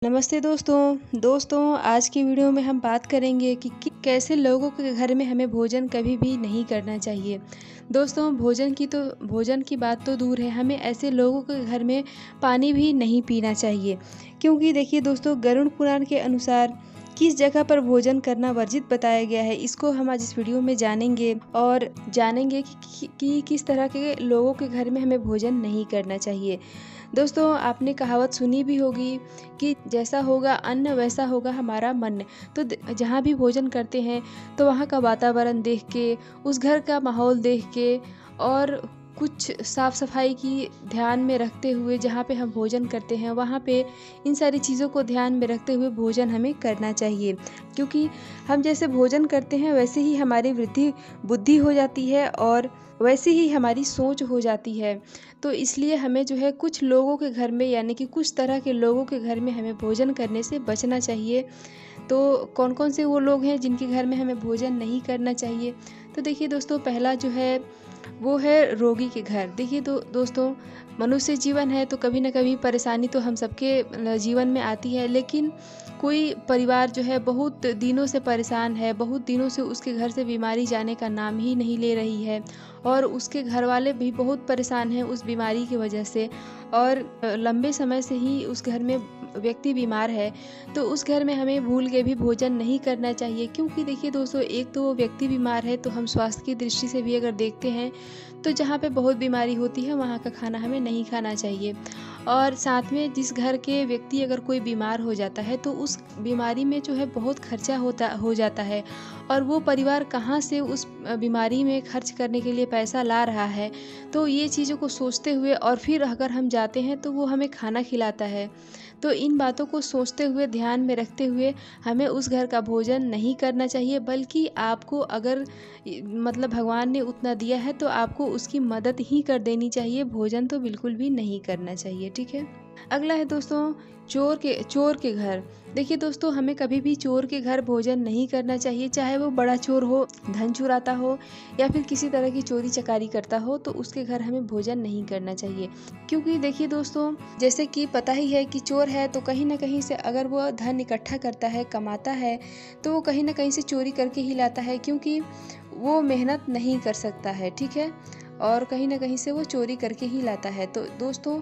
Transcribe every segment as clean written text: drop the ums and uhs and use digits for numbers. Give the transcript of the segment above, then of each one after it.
नमस्ते दोस्तों आज की वीडियो में हम बात करेंगे कि कैसे लोगों के घर में हमें भोजन कभी भी नहीं करना चाहिए। दोस्तों भोजन की बात तो दूर है, हमें ऐसे लोगों के घर में पानी भी नहीं पीना चाहिए। क्योंकि देखिए दोस्तों, गरुड़ पुराण के अनुसार किस जगह पर भोजन करना वर्जित बताया गया है, इसको हम आज इस वीडियो में जानेंगे और जानेंगे कि किस तरह के लोगों के घर में हमें भोजन नहीं करना चाहिए। दोस्तों, आपने कहावत सुनी भी होगी कि जैसा होगा अन्न वैसा होगा हमारा मन। तो जहाँ भी भोजन करते हैं तो वहाँ का वातावरण देख के, उस घर का माहौल देख के और कुछ साफ़ सफाई की ध्यान में रखते हुए जहाँ पे हम भोजन करते हैं वहाँ पे इन सारी चीज़ों को ध्यान में रखते हुए भोजन हमें करना चाहिए। क्योंकि हम जैसे भोजन करते हैं वैसे ही हमारी वृद्धि बुद्धि हो जाती है और वैसे ही हमारी सोच हो जाती है। तो इसलिए हमें जो है कुछ लोगों के घर में, यानी कि कुछ तरह के लोगों के घर में हमें भोजन करने से बचना चाहिए। तो कौन कौन से वो लोग हैं जिनके घर में हमें भोजन नहीं करना चाहिए? तो देखिए दोस्तों, पहला जो है वो है रोगी के घर। देखिए दोस्तों, मनुष्य जीवन है तो कभी ना कभी परेशानी तो हम सबके जीवन में आती है। लेकिन कोई परिवार जो है बहुत दिनों से परेशान है, बहुत दिनों से उसके घर से बीमारी जाने का नाम ही नहीं ले रही है और उसके घर वाले भी बहुत परेशान हैं उस बीमारी की वजह से, और लंबे समय से ही उस घर में व्यक्ति बीमार है, तो उस घर में हमें भूल के भी भोजन नहीं करना चाहिए। क्योंकि देखिए दोस्तों, एक तो वो व्यक्ति बीमार है तो हम स्वास्थ्य की दृष्टि से भी अगर देखते हैं तो जहाँ पे बहुत बीमारी होती है वहाँ का खाना हमें नहीं खाना चाहिए। और साथ में जिस घर के व्यक्ति अगर कोई बीमार हो जाता है तो उस बीमारी में जो है बहुत खर्चा हो जाता है, और वो परिवार कहाँ से उस बीमारी में खर्च करने के लिए पैसा ला रहा है। तो ये चीज़ों को सोचते हुए और फिर अगर हम जाते हैं तो वो हमें खाना खिलाता है। तो इन बातों को सोचते हुए, ध्यान में रखते हुए हमें उस घर का भोजन नहीं करना चाहिए, बल्कि आपको अगर मतलब भगवान ने उतना दिया है तो आपको उसकी मदद ही कर देनी चाहिए। भोजन तो बिल्कुल भी नहीं करना चाहिए, ठीक है। अगला है दोस्तों चोर के घर। देखिए दोस्तों, हमें कभी भी चोर के घर भोजन नहीं करना चाहिए, चाहे वो बड़ा चोर हो, धन चुराता हो या फिर किसी तरह की चोरी चकारी करता हो, तो उसके घर हमें भोजन नहीं करना चाहिए। क्योंकि देखिए दोस्तों, जैसे कि पता ही है कि चोर है तो कहीं ना कहीं से अगर वो धन इकट्ठा करता है, कमाता है, तो वो कहीं ना कहीं से चोरी करके ही लाता है। क्योंकि वो मेहनत नहीं कर सकता है, ठीक है, और कहीं ना कहीं से वो चोरी करके ही लाता है। तो दोस्तों,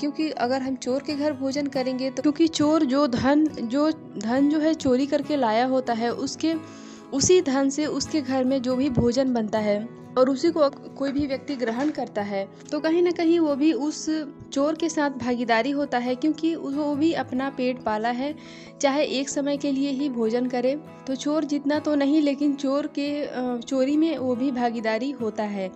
क्योंकि अगर हम चोर के घर भोजन करेंगे तो क्योंकि चोर जो धन जो है चोरी करके लाया होता है, उसी धन से उसके घर में जो भी भोजन बनता है और उसी को कोई भी व्यक्ति ग्रहण करता है तो कहीं ना कहीं वो भी उस चोर के साथ भागीदारी होता है। क्योंकि वो भी अपना पेट पाला है, चाहे एक समय के लिए ही भोजन करे, तो चोर जितना तो नहीं लेकिन चोर के चोरी में वो भी भागीदारी होता है।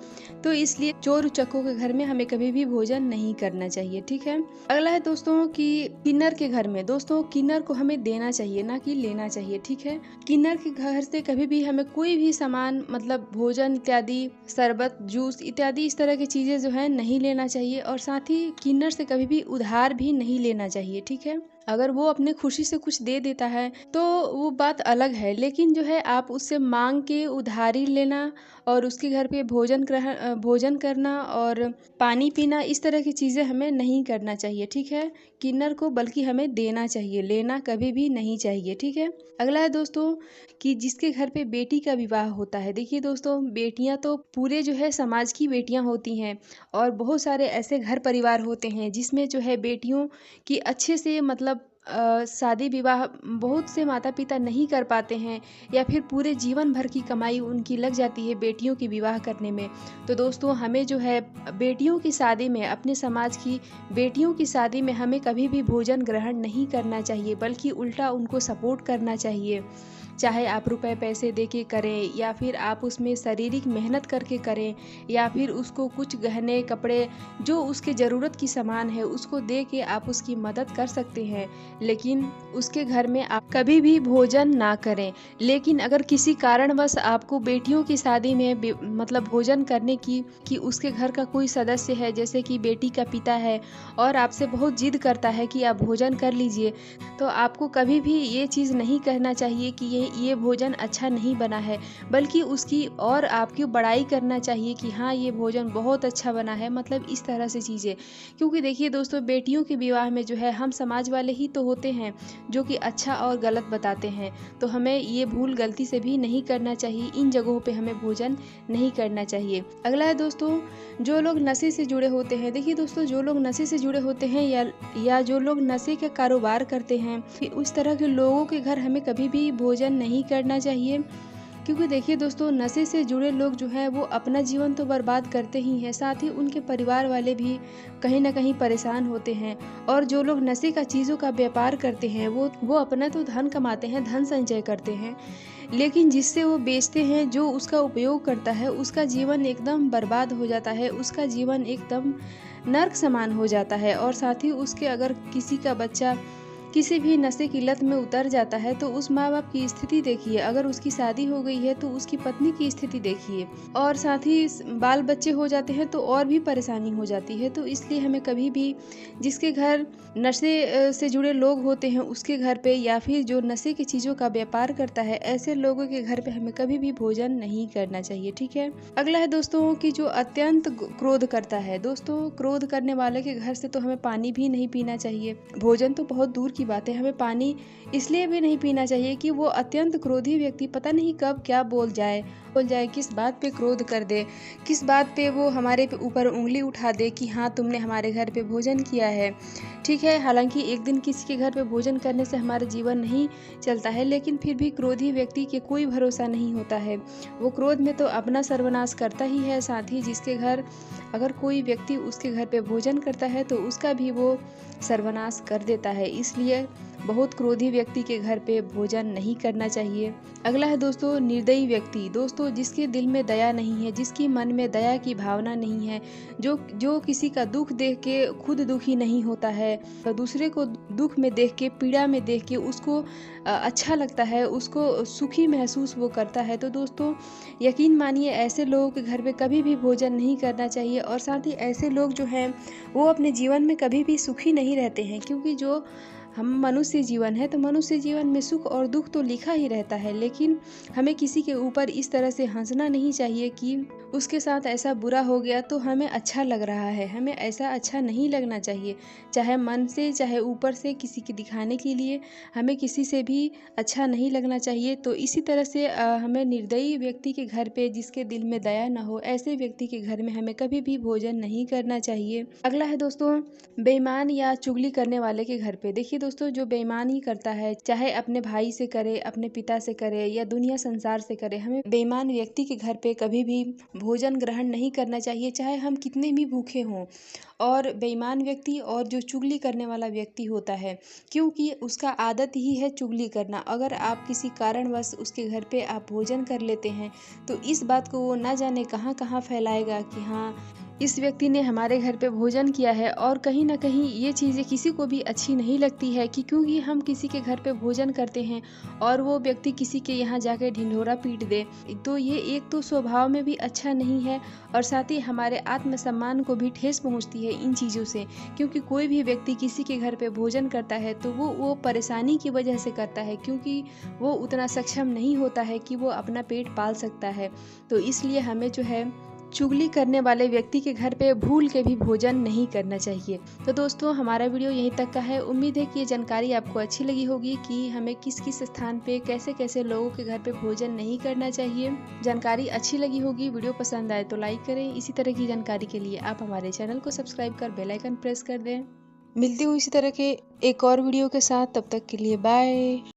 तो इसलिए चोर उचक्कों के घर में हमें कभी भी भोजन नहीं करना चाहिए, ठीक है। अगला है दोस्तों कि किन्नर के घर में। दोस्तों, किन्नर को हमें देना चाहिए, ना कि लेना चाहिए, ठीक है। किन्नर के घर से कभी भी हमें कोई भी सामान, मतलब भोजन इत्यादि, शरबत, जूस इत्यादि इस तरह की चीज़ें जो है नहीं लेना चाहिए। और साथ ही किन्नर से कभी भी उधार भी नहीं लेना चाहिए, ठीक है। अगर वो अपने खुशी से कुछ दे देता है तो वो बात अलग है, लेकिन जो है आप उससे मांग के उधारी लेना और उसके घर पे भोजन करना और पानी पीना, इस तरह की चीज़ें हमें नहीं करना चाहिए, ठीक है। किन्नर को बल्कि हमें देना चाहिए, लेना कभी भी नहीं चाहिए, ठीक है। अगला है दोस्तों कि जिसके घर पे बेटी का विवाह होता है। देखिए दोस्तों, बेटियां तो पूरे जो है समाज की बेटियां होती हैं, और बहुत सारे ऐसे घर परिवार होते हैं जिसमें जो है बेटियों की अच्छे से, मतलब शादी विवाह बहुत से माता पिता नहीं कर पाते हैं, या फिर पूरे जीवन भर की कमाई उनकी लग जाती है बेटियों की विवाह करने में। तो दोस्तों, हमें जो है बेटियों की शादी में, अपने समाज की बेटियों की शादी में हमें कभी भी भोजन ग्रहण नहीं करना चाहिए, बल्कि उल्टा उनको सपोर्ट करना चाहिए। चाहे आप रुपए पैसे दे के करें, या फिर आप उसमें शारीरिक मेहनत करके करें, या फिर उसको कुछ गहने कपड़े जो उसके ज़रूरत की सामान है उसको दे के आप उसकी मदद कर सकते हैं। लेकिन उसके घर में आप कभी भी भोजन ना करें। लेकिन अगर किसी कारणवश आपको बेटियों की शादी में मतलब भोजन करने की, कि उसके घर का कोई सदस्य है, जैसे कि बेटी का पिता है और आपसे बहुत जिद करता है कि आप भोजन कर लीजिए, तो आपको कभी भी ये चीज़ नहीं कहना चाहिए कि ये भोजन अच्छा नहीं बना है, बल्कि उसकी और आपकी बड़ाई करना चाहिए कि हाँ, ये भोजन बहुत अच्छा बना है, मतलब इस तरह से चीज़ें। क्योंकि देखिए दोस्तों, बेटियों के विवाह में जो है हम समाज वाले ही तो होते हैं जो कि अच्छा और गलत बताते हैं। तो हमें ये भूल गलती से भी नहीं करना चाहिए, इन जगहों पे हमें भोजन नहीं करना चाहिए। अगला है दोस्तों, जो लोग नशे से जुड़े होते हैं। देखिए दोस्तों, जो लोग नशे से जुड़े होते हैं या जो लोग नशे का कारोबार करते हैं, उस तरह के लोगों के घर हमें कभी भी भोजन नहीं करना चाहिए। क्योंकि देखिए दोस्तों, नशे से जुड़े लोग जो हैं वो अपना जीवन तो बर्बाद करते ही हैं, साथ ही उनके परिवार वाले भी कहीं ना कहीं परेशान होते हैं। और जो लोग नशे का चीज़ों का व्यापार करते हैं वो अपना तो धन कमाते हैं, धन संचय करते हैं, लेकिन जिससे वो बेचते हैं, जो उसका उपयोग करता है, उसका जीवन एकदम बर्बाद हो जाता है, उसका जीवन एकदम नर्क समान हो जाता है। और साथ ही उसके अगर किसी का बच्चा किसी भी नशे की लत में उतर जाता है तो उस माँ बाप की स्थिति देखिए, अगर उसकी शादी हो गई है तो उसकी पत्नी की स्थिति देखिए, और साथ ही बाल बच्चे हो जाते हैं तो और भी परेशानी हो जाती है। तो इसलिए हमें कभी भी जिसके घर नशे से जुड़े लोग होते हैं उसके घर पे, या फिर जो नशे की चीज़ों का व्यापार करता है, ऐसे लोगों के घर पे हमें कभी भी भोजन नहीं करना चाहिए, ठीक है। अगला है दोस्तों कि जो अत्यंत क्रोध करता है। दोस्तों, क्रोध करने वाले के घर से तो हमें पानी भी नहीं पीना चाहिए, भोजन तो बहुत दूर की बात है, हमें पानी इसलिए भी नहीं पीना चाहिए कि वो अत्यंत क्रोधी व्यक्ति पता नहीं कब क्या बोल जाए, किस बात पे क्रोध कर दे, किस बात पे वो हमारे पे ऊपर उंगली उठा दे कि हाँ तुमने हमारे घर पे भोजन किया है, ठीक है। हालांकि एक दिन किसी के घर पे भोजन करने से हमारा जीवन नहीं चलता है, लेकिन फिर भी क्रोधी व्यक्ति के कोई भरोसा नहीं होता है। वो क्रोध में तो अपना सर्वनाश करता ही है, साथ ही जिसके घर अगर कोई व्यक्ति उसके घर पे भोजन करता है तो उसका भी वो सर्वनाश कर देता है। इसलिए बहुत क्रोधी व्यक्ति के घर पे भोजन नहीं करना चाहिए। अगला है दोस्तों, निर्दयी व्यक्ति। दोस्तों, जिसके दिल में दया नहीं है, जिसकी मन में दया की भावना नहीं है, जो किसी का दुख देख के खुद दुखी नहीं होता है, तो दूसरे को दुख में देख के, पीड़ा में देख के उसको अच्छा लगता है, उसको सुखी महसूस वो करता है। तो दोस्तों, यकीन मानिए ऐसे लोगों के घर पे कभी भी भोजन नहीं करना चाहिए। और साथ ही ऐसे लोग जो हैं वो अपने जीवन में कभी भी सुखी नहीं रहते हैं, क्योंकि जो हम मनुष्य जीवन है तो मनुष्य जीवन में सुख और दुख तो लिखा ही रहता है, लेकिन हमें किसी के ऊपर इस तरह से हंसना नहीं चाहिए कि उसके साथ ऐसा बुरा हो गया तो हमें अच्छा लग रहा है। हमें ऐसा अच्छा नहीं लगना चाहिए, चाहे मन से चाहे ऊपर से, किसी के दिखाने के लिए हमें किसी से भी अच्छा नहीं लगना चाहिए। तो इसी तरह से हमें निर्दयी व्यक्ति के घर पे, जिसके दिल में दया ना हो, ऐसे व्यक्ति के घर में हमें कभी भी भोजन नहीं करना चाहिए। अगला है दोस्तों, बेईमान या चुगली करने वाले के घर पे। देखिए दोस्तों, जो बेईमानी करता है, चाहे अपने भाई से करे, अपने पिता से करे या दुनिया संसार से करे, हमें बेईमान व्यक्ति के घर पे कभी भी भोजन ग्रहण नहीं करना चाहिए, चाहे हम कितने भी भूखे हों। और बेईमान व्यक्ति और जो चुगली करने वाला व्यक्ति होता है, क्योंकि उसका आदत ही है चुगली करना। अगर आप किसी कारणवश उसके घर पे आप भोजन कर लेते हैं तो इस बात को वो ना जाने कहाँ कहाँ फैलाएगा कि हाँ इस व्यक्ति ने हमारे घर पे भोजन किया है। और कहीं ना कहीं ये चीज़ें किसी को भी अच्छी नहीं लगती है कि क्योंकि हम किसी के घर पे भोजन करते हैं और वो व्यक्ति किसी के यहाँ जाकर ढिंढोरा पीट दे, तो ये एक तो स्वभाव में भी अच्छा नहीं है और साथ ही हमारे आत्मसम्मान को भी ठेस पहुँचती है इन चीज़ों से। क्योंकि कोई भी व्यक्ति किसी के घर पे भोजन करता है तो वो परेशानी की वजह से करता है, क्योंकि वो उतना सक्षम नहीं होता है कि वो अपना पेट पाल सकता है। तो इसलिए हमें जो है चुगली करने वाले व्यक्ति के घर पे भूल के भी भोजन नहीं करना चाहिए। तो दोस्तों, हमारा वीडियो यहीं तक का है। उम्मीद है कि ये जानकारी आपको अच्छी लगी होगी कि हमें किस किस स्थान पे कैसे कैसे लोगों के घर पे भोजन नहीं करना चाहिए। जानकारी अच्छी लगी होगी, वीडियो पसंद आए तो लाइक करें। इसी तरह की जानकारी के लिए आप हमारे चैनल को सब्सक्राइब कर बेल आइकन प्रेस कर दें। मिलती हूँ इसी तरह के एक और वीडियो के साथ, तब तक के लिए बाय।